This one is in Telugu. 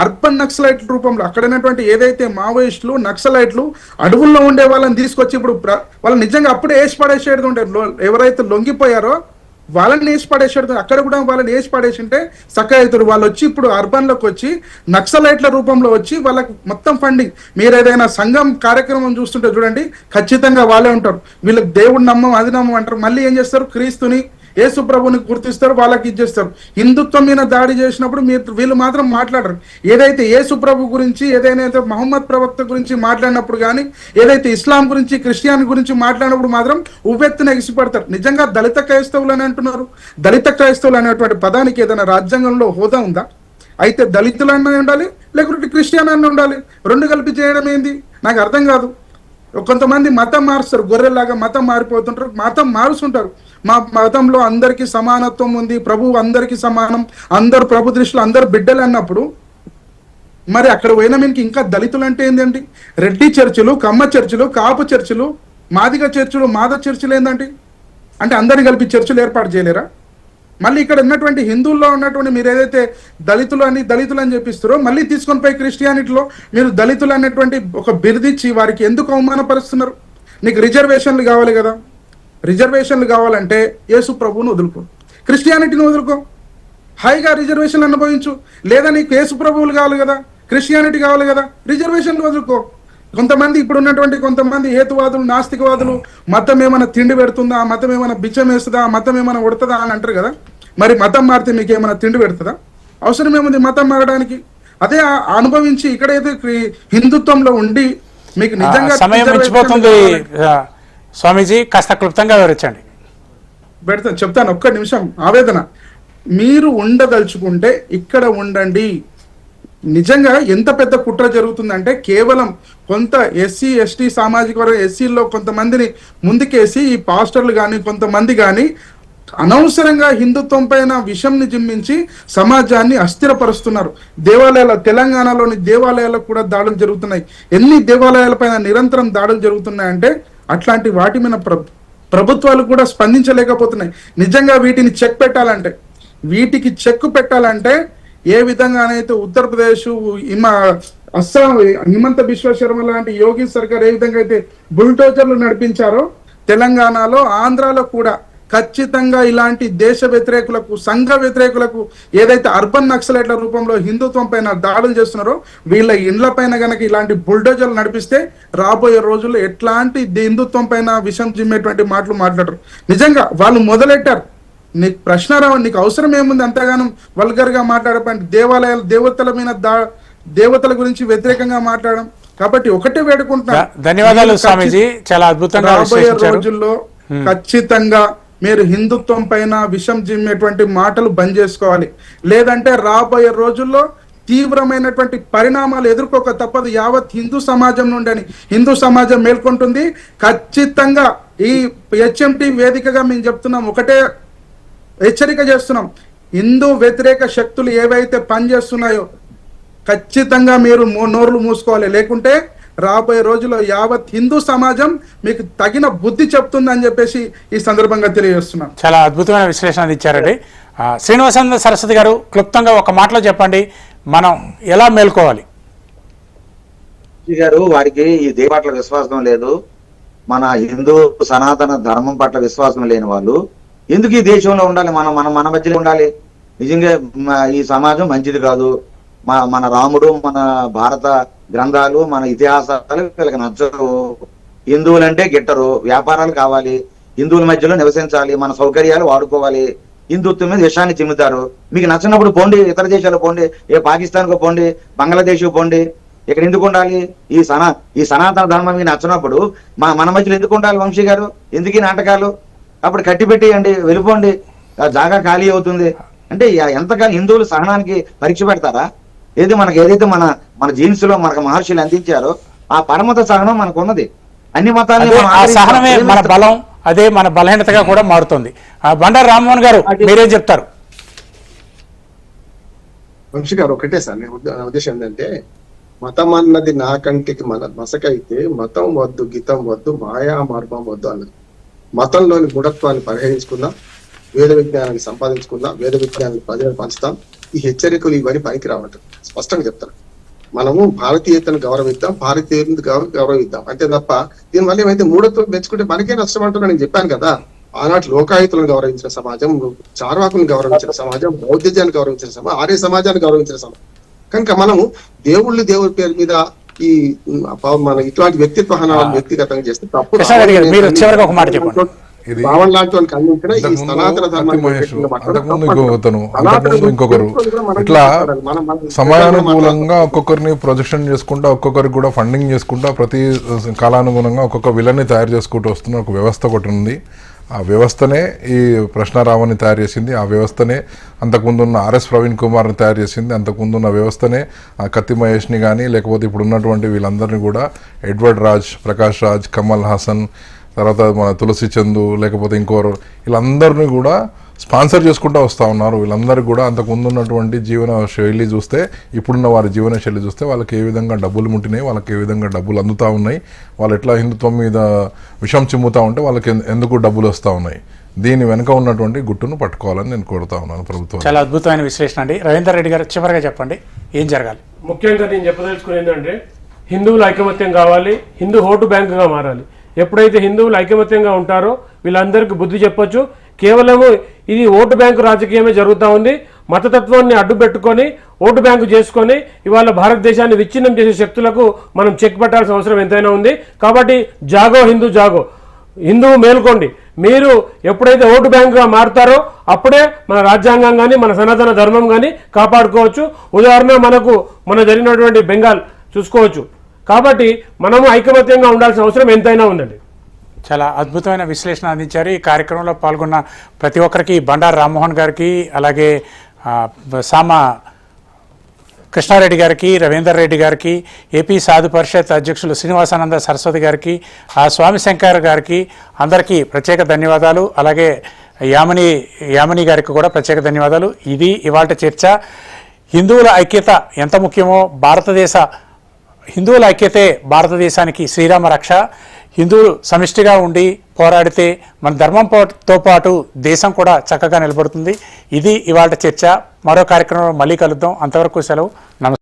అర్బన్ నక్సలైట్ రూపంలో అక్కడ ఉన్నటువంటి ఏదైతే మావోయిస్టులు నక్సలైట్లు అడవుల్లో ఉండే వాళ్ళని తీసుకొచ్చి ఇప్పుడు వాళ్ళు నిజంగా అప్పుడే వేసి పడేసేది ఉండే, ఎవరైతే లొంగిపోయారో వాళ్ళని వేసి పడేసేది, అక్కడ కూడా వాళ్ళని వేసి పడేసి ఉంటే చక్కగా అవుతారు. వాళ్ళు వచ్చి ఇప్పుడు అర్బన్లోకి వచ్చి నక్సలైట్ల రూపంలో వచ్చి వాళ్ళకి మొత్తం ఫండింగ్. మీరు ఏదైనా సంఘం కార్యక్రమం చూస్తుంటే చూడండి, ఖచ్చితంగా వాళ్ళే ఉంటారు. వీళ్ళకి దేవుడు నమ్మం అది నమ్మం అంటారు, మళ్ళీ ఏం చేస్తారు, క్రీస్తుని యేసు ప్రభుని గుర్తిస్తారు, వాళ్ళకి ఇచ్చేస్తారు. హిందుత్వం మీద దాడి చేసినప్పుడు వీళ్ళు మాత్రం మాట్లాడరు. ఏదైతే యేసు ప్రభు గురించి, ఏదైతే మహమ్మద్ ప్రవక్త గురించి మాట్లాడినప్పుడు కానీ, ఏదైతే ఇస్లాం గురించి క్రిస్టియన్ గురించి మాట్లాడినప్పుడు మాత్రం ఉవ్వెత్తున ఎగిసిపడతారు. నిజంగా దళిత క్రైస్తవులు అని అంటున్నారు. దళిత క్రైస్తవులు అనేటువంటి పదానికి ఏదైనా రాజ్యాంగంలో హోదా ఉందా? అయితే దళితులన్నా ఉండాలి, లేకుంటే క్రిస్టియన్ అన్న ఉండాలి. రెండు కలిపి చేయడం ఏంది నాకు అర్థం కాదు. కొంతమంది మతం మారుస్తారు, గొర్రెలాగా మతం మారిపోతుంటారు, మతం మారుస్తుంటారు. మా మతంలో అందరికీ సమానత్వం ఉంది, ప్రభువు అందరికీ సమానం, అందరు ప్రభు దృష్టిలో అందరు బిడ్డలు అన్నప్పుడు మరి అక్కడ పోయినా మీకు ఇంకా దళితులు అంటే ఏంటండి? రెడ్డి చర్చిలు, కమ్మ చర్చిలు, కాపు చర్చిలు, మాదిగ చర్చిలు, మాద చర్చిలు ఏంటండి? అంటే అందరిని కలిపి చర్చిలు ఏర్పాటు చేయలేరా? మళ్ళీ ఇక్కడ ఉన్నటువంటి హిందువుల్లో ఉన్నటువంటి మీరు ఏదైతే దళితులు అని చెప్పిస్తారో, మళ్ళీ తీసుకొని పోయి క్రిస్టియానిటీలో మీరు దళితులు అనేటువంటి ఒక బిరుదిచ్చి వారికి ఎందుకు అవమానపరుస్తున్నారు? నీకు రిజర్వేషన్లు కావాలి కదా, రిజర్వేషన్లు కావాలంటే యేసు ప్రభువును వదులుకో, క్రిస్టియానిటీని వదులుకో, హాయిగా రిజర్వేషన్లు అనుభవించు. లేదా నీకు యేసు ప్రభువులు కావాలి కదా, క్రిస్టియానిటీ కావాలి కదా, రిజర్వేషన్లు వదులుకో. కొంతమంది ఇప్పుడు ఉన్నటువంటి కొంతమంది హేతువాదులు, నాస్తికవాదులు మతం ఏమైనా తిండి పెడుతుందా, మతం ఏమైనా బిచ్చం వేస్తుందా, మతం ఏమైనా ఉడుతుందా అని అంటారు కదా. మరి మతం మారితే మీకు ఏమైనా తిండి పెడుతుందా? అవసరం ఏముంది మతం మారడానికి? అదే అనుభవించి ఇక్కడైతే హిందుత్వంలో ఉండి మీకు నిజంగా సమయం మించిపోతుంది. స్వామీజీ కాస్త క్లుప్తంగా వివరించండి. పెడతాను, చెప్తాను, ఒక్క నిమిషం. ఆవేదన, మీరు ఉండదలుచుకుంటే ఇక్కడ ఉండండి. నిజంగా ఎంత పెద్ద కుట్ర జరుగుతుందంటే కేవలం కొంత ఎస్సీ ఎస్టీ సామాజిక వర్గ ఎస్సీల్లో కొంతమందిని ముందుకేసి ఈ పాస్టర్లు కానీ కొంతమంది కానీ అనవసరంగా హిందుత్వం పైన విషంని జిమ్మించి సమాజాన్ని అస్థిరపరుస్తున్నారు. తెలంగాణలోని దేవాలయాలకు కూడా దాడులు జరుగుతున్నాయి. ఎన్ని దేవాలయాలపైన నిరంతరం దాడులు జరుగుతున్నాయంటే అట్లాంటి వాటి మీద ప్రభుత్వాలు కూడా స్పందించలేకపోతున్నాయి. నిజంగా వీటిని వీటికి చెక్ పెట్టాలంటే ఏ విధంగానైతే ఉత్తరప్రదేశ్, అస్సాం హిమంత బిశ్వ శర్మ లాంటి యోగి సర్కార్ ఏ విధంగా అయితే బుల్డోజర్లు నడిపించారో, తెలంగాణలో ఆంధ్రాలో కూడా ఖచ్చితంగా ఇలాంటి దేశ వ్యతిరేకులకు, సంఘ వ్యతిరేకులకు, ఏదైతే అర్బన్ నక్సలైట్ల రూపంలో హిందుత్వం పైన దాడులు చేస్తున్నారో వీళ్ళ ఇండ్ల పైన గనక ఇలాంటి బుల్డోజర్లు నడిపిస్తే రాబోయే రోజుల్లో ఎట్లాంటి హిందుత్వం పైన విషం జిమ్మేటువంటి మాటలు మాట్లాడరు. నిజంగా వాళ్ళు మొదలెట్టారు. నీకు ప్రశ్న రావు, నీకు అవసరం ఏముంది అంతగానం వల్గర్ గా మాట్లాడపండి, దేవాలయాలు దేవతల మీద దేవతల గురించి వ్యతిరేకంగా మాట్లాడడం. కాబట్టి ఒకటే వేడుకుంటున్నా, ధన్యవాదాలు స్వామీజీ, చాలా అద్భుతంగా. రాబోయే రోజుల్లో ఖచ్చితంగా మీరు హిందుత్వం పైన విషం జిమ్మేటువంటి మాటలు బంద్ చేసుకోవాలి. లేదంటే రాబోయే రోజుల్లో తీవ్రమైనటువంటి పరిణామాలు ఎదుర్కోక తప్పదు. యావత్ హిందూ సమాజం నుండి హిందూ సమాజం మేల్కొంటుంది. ఖచ్చితంగా ఈ హెచ్ఎంటీ వేదికగా మేము చెప్తున్నాం, ఒకటే హెచ్చరిక చేస్తున్నాం. హిందూ వ్యతిరేక శక్తులు ఏవైతే పనిచేస్తున్నాయో ఖచ్చితంగా మీరు నోర్లు మూసుకోవాలి. లేకుంటే రాబోయే రోజుల్లో యావత్ హిందూ సమాజం మీకు తగిన బుద్ధి చెప్తుందని చెప్పేసి ఈ సందర్భంగా తెలియజేస్తున్నాం. చాలా అద్భుతమైన విశ్లేషణ ఇచ్చారండి. శ్రీనివాసానంద సరస్వతి గారు, క్లుప్తంగా ఒక మాటలో చెప్పండి, మనం ఎలా మేల్కోవాలి? గారు, వారికి ఈ దేవ పట్ల విశ్వాసం లేదు, మన హిందూ సనాతన ధర్మం పట్ల విశ్వాసం లేని వాళ్ళు ఎందుకు ఈ దేశంలో ఉండాలి? మన మధ్యలో ఉండాలి. నిజంగా ఈ సమాజం మంచిది కాదు. మన రాముడు, మన భారత గ్రంథాలు, మన ఇతిహాసాలు వీళ్ళకి నచ్చరు. హిందువులంటే గిట్టరు, వ్యాపారాలు కావాలి, హిందువుల మధ్యలో నివసించాలి, మన సౌకర్యాలు వాడుకోవాలి, హిందుత్వం మీద విషయాన్ని చిమ్ముతారు. మీకు నచ్చినప్పుడు పోండి, ఇతర దేశాలు పోండి, ఏ పాకిస్తాన్కు పోండి, బంగ్లాదేశ్కు పోండి. ఇక్కడ ఎందుకు ఉండాలి? ఈ సనాతన ధర్మం మీకు నచ్చినప్పుడు మన మధ్యలో ఎందుకు ఉండాలి? వంశీ గారు, ఎందుకు ఈ నాటకాలు? అప్పుడు కట్టి పెట్టేయండి, వెళ్ళిపోండి, జాగా ఖాళీ అవుతుంది. అంటే ఎంతకాలం హిందువులు సహనానికి పరీక్ష పెడతారా? ఏదైతే మన జీన్స్ లో మనకు మహర్షులు అందించారో ఆ పరమత సహనం మనకు ఉన్నది. అన్ని మతాలు సహనమే మన బలం, అదే మన బలహీనతగా కూడా మారుతుంది. బండారు రామ్మోహన్ గారు, మీరేం చెప్తారు? వంశీ గారు, ఒకటే సార్ నా ఉద్దేశం ఏంటంటే, మతం అన్నది నా కంటికి మసకైతే మతం వద్దు, గీతం వద్దు, మాయా మార్గం వద్దు అన్నది. మతంలోని మూఢత్వాన్ని పరిహరించుకుందాం. వేద విజ్ఞానాన్ని సంపాదించుకుందాం, వేద విజ్ఞానాన్ని ప్రజలకు పంచుతాం. ఈ హెచ్చరికలు ఇవన్నీ పనికి రావటం స్పష్టంగా చెప్తాను. మనము భారతీయతను గౌరవిద్దాం, భారతీయులను గౌరవిద్దాం అంతే తప్ప దీనివల్ల ఏమైతే మూఢత్వం పెంచుకుంటే మనకే నష్టం అంటున్నా. నేను చెప్పాను కదా, ఆనాటి లోకాయుతులను గౌరవించిన సమాజం, చార్వాకులను గౌరవించిన సమాజం, బౌద్ధిజాన్ని గౌరవించిన సమాజం, ఆర్య సమాజాన్ని గౌరవించిన సమాజం. కనుక మనము దేవుడి పేరు మీద ఈ మన ఇట్లాంటి వ్యక్తిత్వ హనాలను వ్యక్తిగతంగా చేస్తే తప్పు. మీరు చివరిగా ఒక మాట చెప్పండి. భావన లాంటి వాళ్ళకి అందించిన ఈ సనాతన ధర్మాన్ని ఇంకొకరు ఇట్లా సమయానుకూలంగా ఒక్కొక్కరిని ప్రొజెక్షన్ చేసుకుంటా, ఒక్కొక్కరికి కూడా ఫండింగ్ చేసుకుంటా, ప్రతి కాలానుగుణంగా ఒక్కొక్క విలన్ని తయారు చేసుకుంటూ వస్తున్న ఒక వ్యవస్థ ఒకటి ఉంది. ఆ వ్యవస్థనే ఈ ప్రశ్నారావుని తయారు చేసింది. ఆ వ్యవస్థనే అంతకుముందు ఉన్న ఆర్ఎస్ ప్రవీణ్ కుమార్ని తయారు చేసింది. అంతకుముందు ఉన్న వ్యవస్థనే కత్తి మహేష్ని కానీ, లేకపోతే ఇప్పుడు ఉన్నటువంటి వీళ్ళందరినీ కూడా ఎడ్వర్డ్ రాజ్, ప్రకాష్ రాజ్, కమల్ హాసన్, తర్వాత మన తులసి చందు, లేకపోతే ఇంకోరు, వీళ్ళందరినీ కూడా స్పాన్సర్ చేసుకుంటూ వస్తూ ఉన్నారు. వీళ్ళందరికీ కూడా అంతకుముందు ఉన్నటువంటి జీవన శైలి చూస్తే, ఇప్పుడున్న వారి జీవన శైలి చూస్తే వాళ్ళకి ఏ విధంగా డబ్బులు ముట్టినాయి, వాళ్ళకి ఏ విధంగా డబ్బులు అందుతూ ఉన్నాయి, వాళ్ళు ఎట్లా హిందుత్వం మీద విషం చిమ్ముతూ ఉంటే వాళ్ళకి ఎందుకు డబ్బులు వస్తూ ఉన్నాయి. దీని వెనుక ఉన్నటువంటి గుట్టును పట్టుకోవాలని నేను కోరుతా ఉన్నాను ప్రభుత్వం. చాలా అద్భుతమైన విశ్లేషణ అండి. రవీందర్ రెడ్డి గారు చివరిగా చెప్పండి, ఏం జరగాలి? ముఖ్యంగా నేను చెప్పదలుచుకునేది ఏంటంటే, హిందువులు ఐకమత్యం కావాలి, హిందూ ఓటు బ్యాంకుగా మారాలి. ఎప్పుడైతే హిందువులు ఐకమత్యంగా ఉంటారో వీళ్ళందరికీ బుద్ధి చెప్పొచ్చు. కేవలము ఇది ఓటు బ్యాంకు రాజకీయమే జరుగుతూ ఉంది. మతతత్వాన్ని అడ్డు పెట్టుకొని ఓటు బ్యాంకు చేసుకొని ఇవాళ భారతదేశాన్ని విచ్ఛిన్నం చేసే శక్తులకు మనం చెక్ పెట్టాల్సిన అవసరం ఎంతైనా ఉంది. కాబట్టి జాగో హిందూ జాగో, హిందువు మేల్కోండి. మీరు ఎప్పుడైతే ఓటు బ్యాంకుగా మారుతారో అప్పుడే మన రాజ్యాంగం కానీ, మన సనాతన ధర్మం కానీ కాపాడుకోవచ్చు. ఉదాహరణ మన జరిగినటువంటి బెంగాల్ చూసుకోవచ్చు. కాబట్టి మనము ఐకమత్యంగా ఉండాల్సిన అవసరం ఎంతైనా ఉందండి. చాలా అద్భుతమైన విశ్లేషణ అందించారు. ఈ కార్యక్రమంలో పాల్గొన్న ప్రతి ఒక్కరికి, బండారు రామ్మోహన్ గారికి, అలాగే సామ కృష్ణారెడ్డి గారికి, రవీందర్ రెడ్డి గారికి, ఏపీ సాధు పరిషత్ అధ్యక్షులు శ్రీనివాసానంద సరస్వతి గారికి, స్వామి శంకర్ గారికి అందరికీ ప్రత్యేక ధన్యవాదాలు. అలాగే యామిని గారికి కూడా ప్రత్యేక ధన్యవాదాలు. ఇది ఇవాళ చర్చ. హిందువుల ఐక్యత ఎంత ముఖ్యమో, హిందువుల ఐక్యతే భారతదేశానికి శ్రీరామ రక్ష. హిందువులు సమిష్టిగా ఉండి పోరాడితే మన ధర్మంతో పాటు దేశం కూడా చక్కగా నిలబడుతుంది. ఇది ఇవాళ చర్చ. మరో కార్యక్రమంలో మళ్ళీ కలుద్దాం. అంతవరకు సెలవు. నమస్తే.